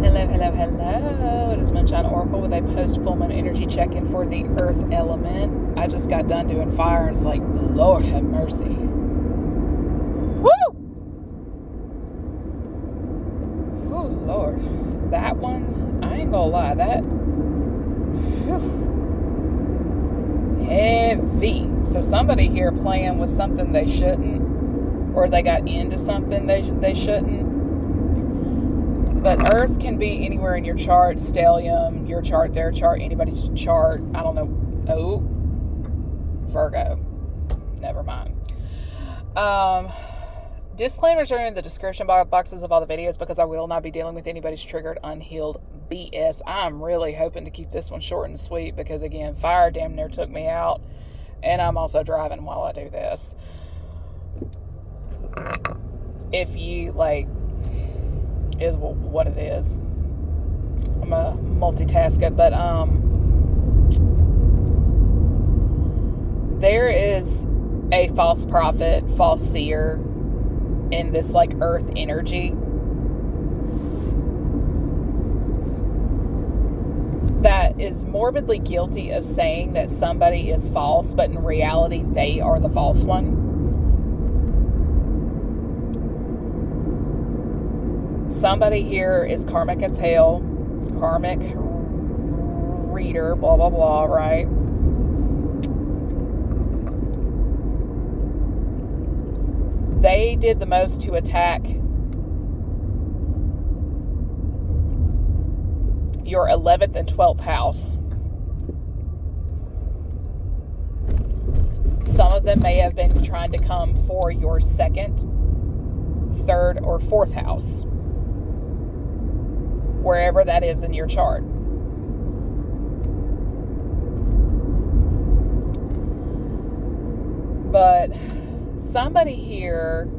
Hello, hello, hello. It is Moonshine Oracle with a post-full moon energy check-in for the earth element. I just got done doing fire and it's like, Lord have mercy. Woo! Oh, Lord. That one, I ain't gonna lie, that, whew, heavy. So somebody here playing with something they shouldn't, or they got into something they shouldn't. But Earth can be anywhere in your chart, stellium, your chart, their chart, anybody's chart. I don't know. Oh, Virgo. Never mind. Disclaimers are in the description boxes of all the videos because I will not be dealing with anybody's triggered, unhealed BS. I'm really hoping to keep this one short and sweet because, again, fire damn near took me out. And I'm also driving while I do this. If you, is what it is. I'm a multitasker, but there is a false prophet, false seer in this earth energy that is morbidly guilty of saying that somebody is false, but in reality they are the false one. Somebody here is karmic as hell, karmic reader, blah, blah, blah, right? They did the most to attack your 11th and 12th house. Some of them may have been trying to come for your 2nd, 3rd, or 4th house, wherever that is in your chart. But somebody here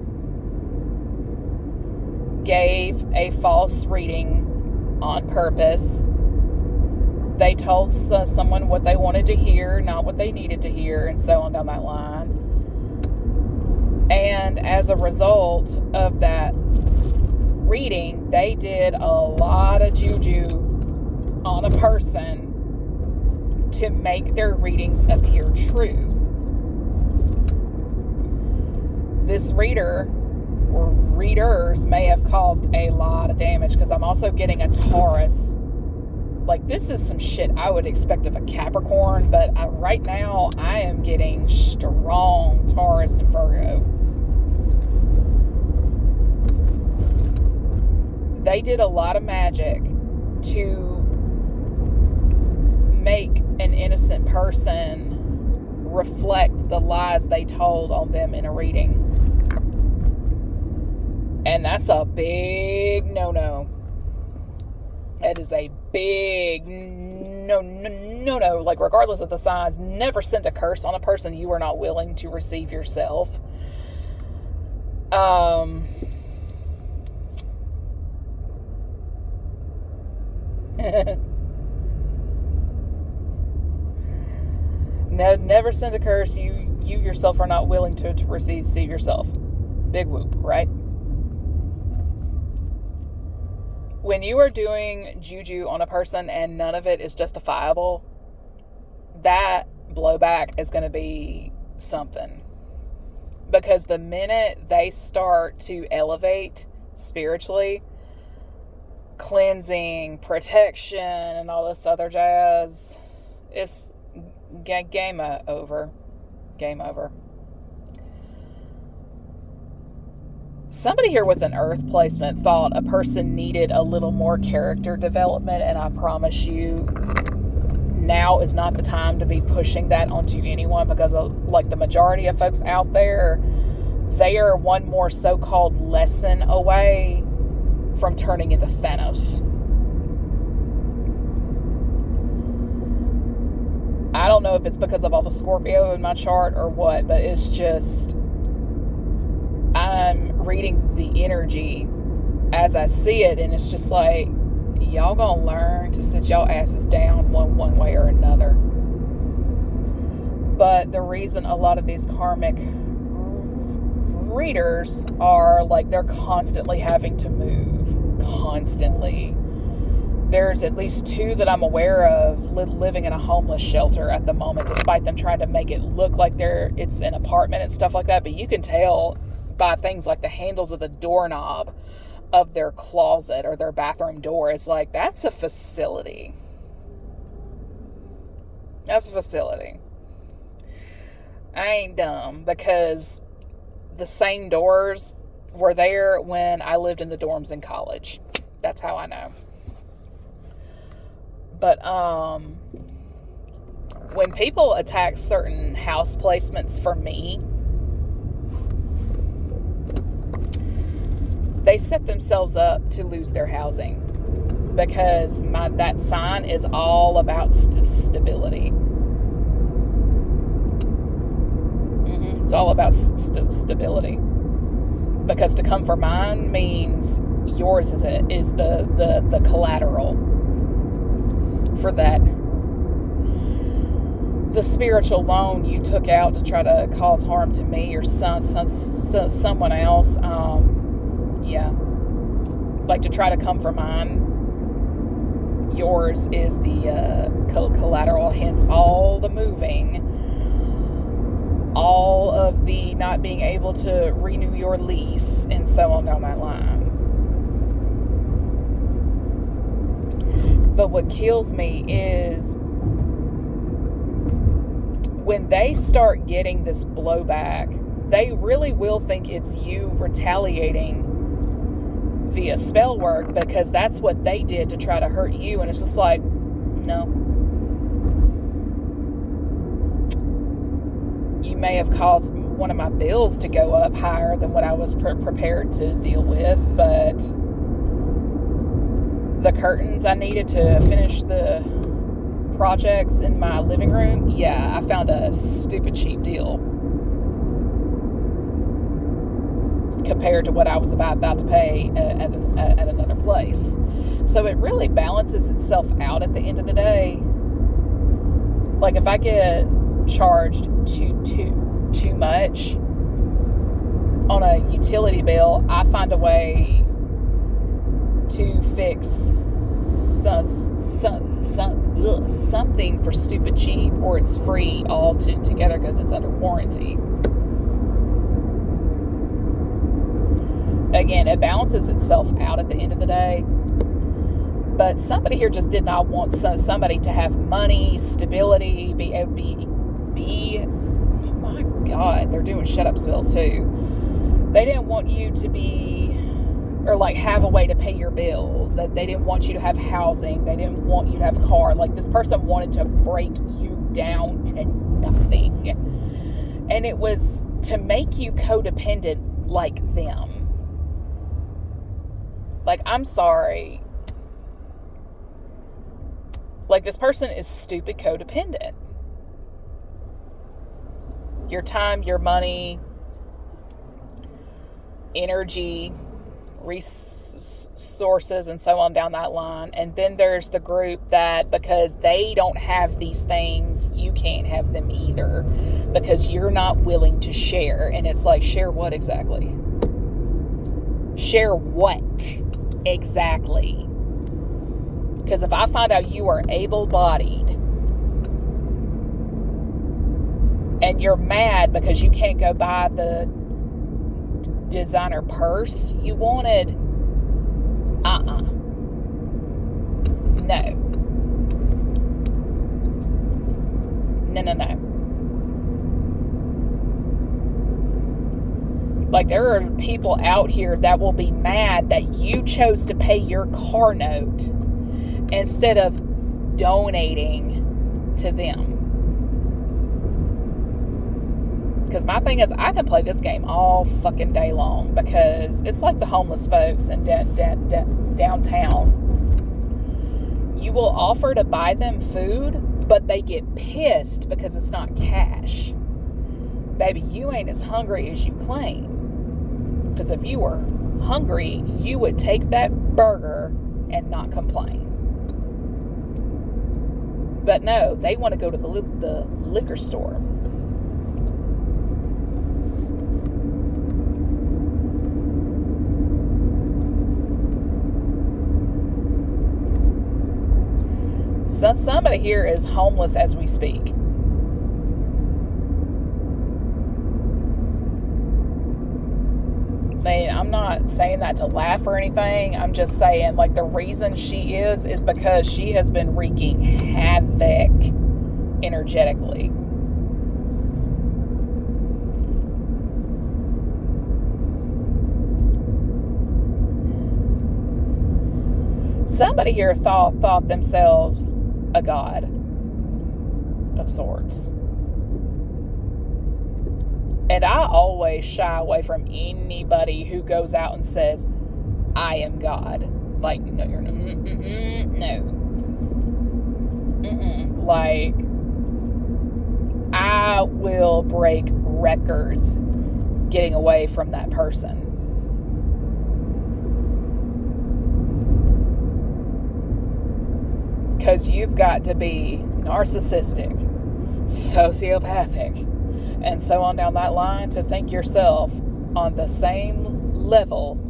gave a false reading on purpose. They told someone what they wanted to hear, not what they needed to hear, and so on down that line. And as a result of that reading, they did a lot of juju on a person to make their readings appear true. This reader or readers may have caused a lot of damage because I'm also getting a Taurus. This is some shit I would expect of a Capricorn, but right now I am getting strong Taurus and Virgo. They did a lot of magic to make an innocent person reflect the lies they told on them in a reading. And that's a big no-no. That is a big no-no. Regardless of the signs, never send a curse on a person you are not willing to receive yourself. No, never send a curse you yourself are not willing to receive yourself. Big whoop, right? When you are doing juju on a person and none of it is justifiable, that blowback is going to be something. Because the minute they start to elevate spiritually, cleansing, protection, and all this other jazz, it's game over. Game over. Somebody here with an earth placement thought a person needed a little more character development, and I promise you, now is not the time to be pushing that onto anyone because the majority of folks out there, they are one more so-called lesson away from turning into Thanos. I don't know if it's because of all the Scorpio in my chart or what, but it's just, I'm reading the energy as I see it, and it's just y'all gonna learn to sit y'all asses down one way or another. But the reason a lot of these karmic readers are they're constantly having to move, constantly. there's at least 2 that I'm aware of living in a homeless shelter at the moment, despite them trying to make it look like it's an apartment and stuff like that. But you can tell by things like the handles of the doorknob of their closet or their bathroom door. It's like, that's a facility. That's a facility. I ain't dumb, because the same doors were there when I lived in the dorms in college. That's how I know. But when people attack certain house placements for me, they set themselves up to lose their housing, because that sign is all about stability. It's all about stability. Because to come for mine means yours is the collateral for that. The spiritual loan you took out to try to cause harm to me or someone else, like to try to come for mine, yours is the collateral, hence all the moving, all of the not being able to renew your lease, and so on down that line. But what kills me is when they start getting this blowback, they really will think it's you retaliating via spell work, because that's what they did to try to hurt you. And it's just like, no. You may have caused one of my bills to go up higher than what I was prepared to deal with, but the curtains I needed to finish the projects in my living room, I found a stupid cheap deal compared to what I was about to pay at another place. So it really balances itself out at the end of the day. Like, if I get charged too much on a utility bill, I find a way to fix something for stupid cheap, or it's free all together because it's under warranty. Again, it balances itself out at the end of the day. But somebody here just did not want somebody to have money, stability, be oh my God, they're doing shut up spells too. They didn't want you to be, or like have a way to pay your bills. That they didn't want you to have housing. They didn't want you to have a car. Like, this person wanted to break you down to nothing. And it was to make you codependent like them. Like, I'm sorry. Like, this person is stupid codependent. Your time, your money, energy, resources, and so on down that line. And then there's the group that, because they don't have these things, you can't have them either, because you're not willing to share. And it's like, share what exactly? Share what exactly? Because if I find out you are able-bodied and you're mad because you can't go buy the designer purse you wanted, no. Like, there are people out here that will be mad that you chose to pay your car note instead of donating to them. Because my thing is, I can play this game all fucking day long, because it's like the homeless folks in downtown. You will offer to buy them food, but they get pissed because it's not cash. Baby, you ain't as hungry as you claim. Because if you were hungry, you would take that burger and not complain. But no, they want to go to the liquor store. somebody here is homeless as we speak. I mean, I'm not saying that to laugh or anything. I'm just saying, like, the reason she is because she has been wreaking havoc energetically. Somebody here thought themselves a god of sorts. And I always shy away from anybody who goes out and says, I am God. Like, no, you're not. No. Like, I will break records getting away from that person. Because you've got to be narcissistic, sociopathic, and so on down that line to think yourself on the same level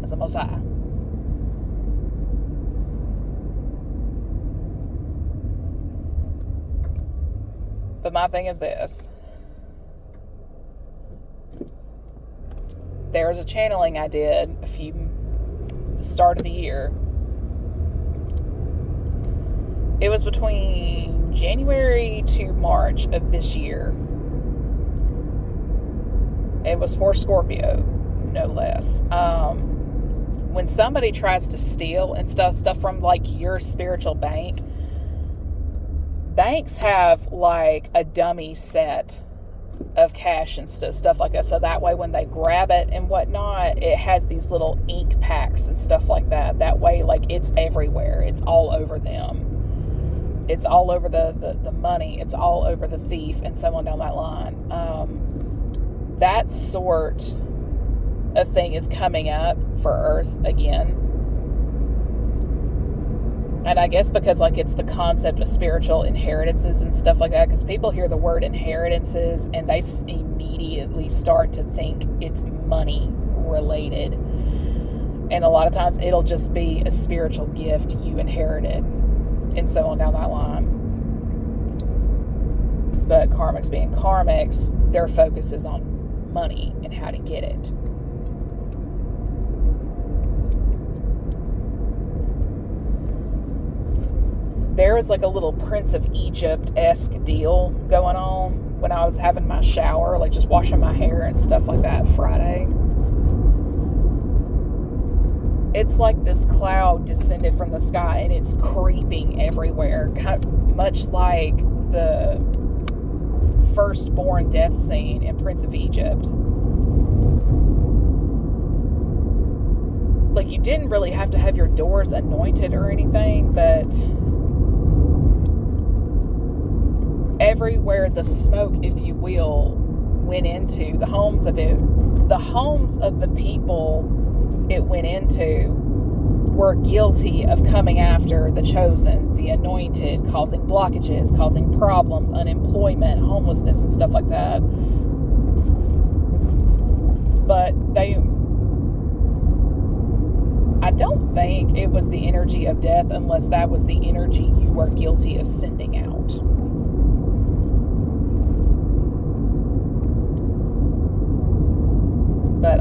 as the Most High. But my thing is this. There was a channeling I did the start of the year. It was between January to March of this year. It was for Scorpio, no less. When somebody tries to steal and stuff from like your spiritual bank, banks have like a dummy set of cash and stuff like that. So that way when they grab it and whatnot, it has these little ink packs and stuff like that. That way, like, it's everywhere. It's all over them. It's all over the money. It's all over the thief and so on down that line. That sort of thing is coming up for Earth again. And I guess because, like, it's the concept of spiritual inheritances and stuff like that, because people hear the word inheritances and they immediately start to think it's money related. And a lot of times it'll just be a spiritual gift you inherited and so on down that line. But karmics being karmics, their focus is on money and how to get it. There was like a little Prince of Egypt-esque deal going on when I was having my shower, like just washing my hair and stuff like that Friday. It's like this cloud descended from the sky and it's creeping everywhere, much like the firstborn death scene in Prince of Egypt. Like, you didn't really have to have your doors anointed or anything, but everywhere the smoke, if you will, went into, the homes of the people it went into were guilty of coming after the chosen, the anointed, causing blockages, causing problems, unemployment, homelessness, and stuff like that. But I don't think it was the energy of death unless that was the energy you were guilty of sending out. But,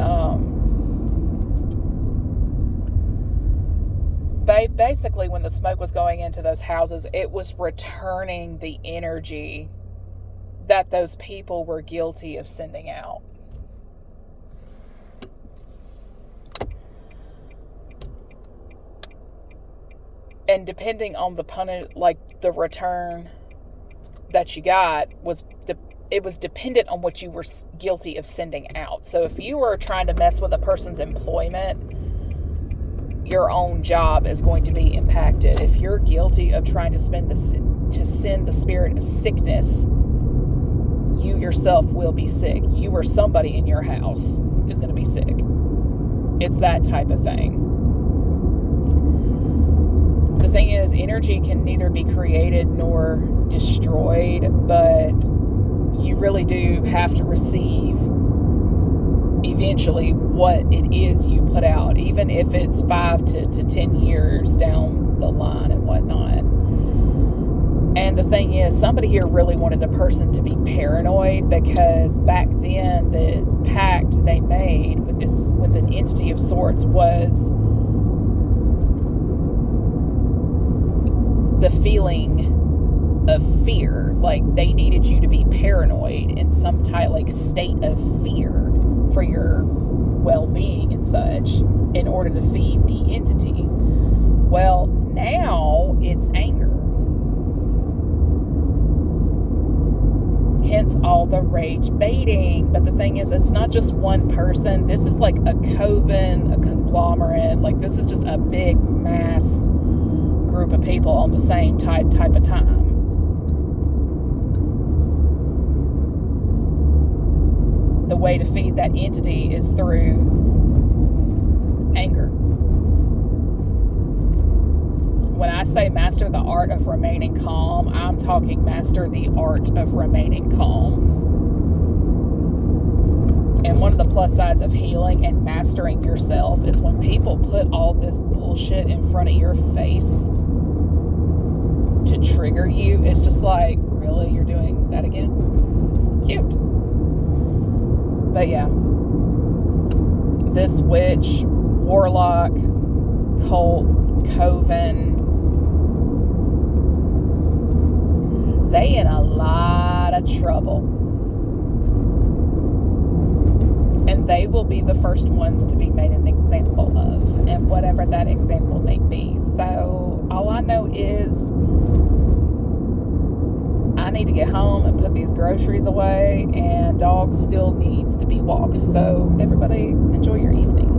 basically when the smoke was going into those houses, it was returning the energy that those people were guilty of sending out. And depending on the return that you got it was dependent on what you were guilty of sending out. So if you were trying to mess with a person's employment, your own job is going to be impacted. If you're guilty of trying to send the spirit of sickness, you yourself will be sick. You or somebody in your house is going to be sick. It's that type of thing. The thing is, energy can neither be created nor destroyed, but you really do have to receive eventually what it is you put out, even if it's 5 to 10 years down the line and whatnot. And the thing is, somebody here really wanted a person to be paranoid, because back then the pact they made with an entity of sorts was the feeling of fear. Like, they needed you to be paranoid in some type, like, state of fear for your well-being and such, in order to feed the entity. Well, now it's anger. Hence all the rage baiting. But the thing is, it's not just one person. This is like a coven, a conglomerate. Like, this is just a big mass group of people on the same type of time. The way to feed that entity is through anger. When I say master the art of remaining calm, I'm talking master the art of remaining calm. And one of the plus sides of healing and mastering yourself is when people put all this bullshit in front of your face to trigger you, it's just like, really? You're doing that again? Cute. But yeah, this witch, warlock, cult, coven, they in a lot of trouble. And they will be the first ones to be made an example of, and whatever that example may be. So all I know is I need to get home and put these groceries away, and dog still needs to be walked. So everybody, enjoy your evening.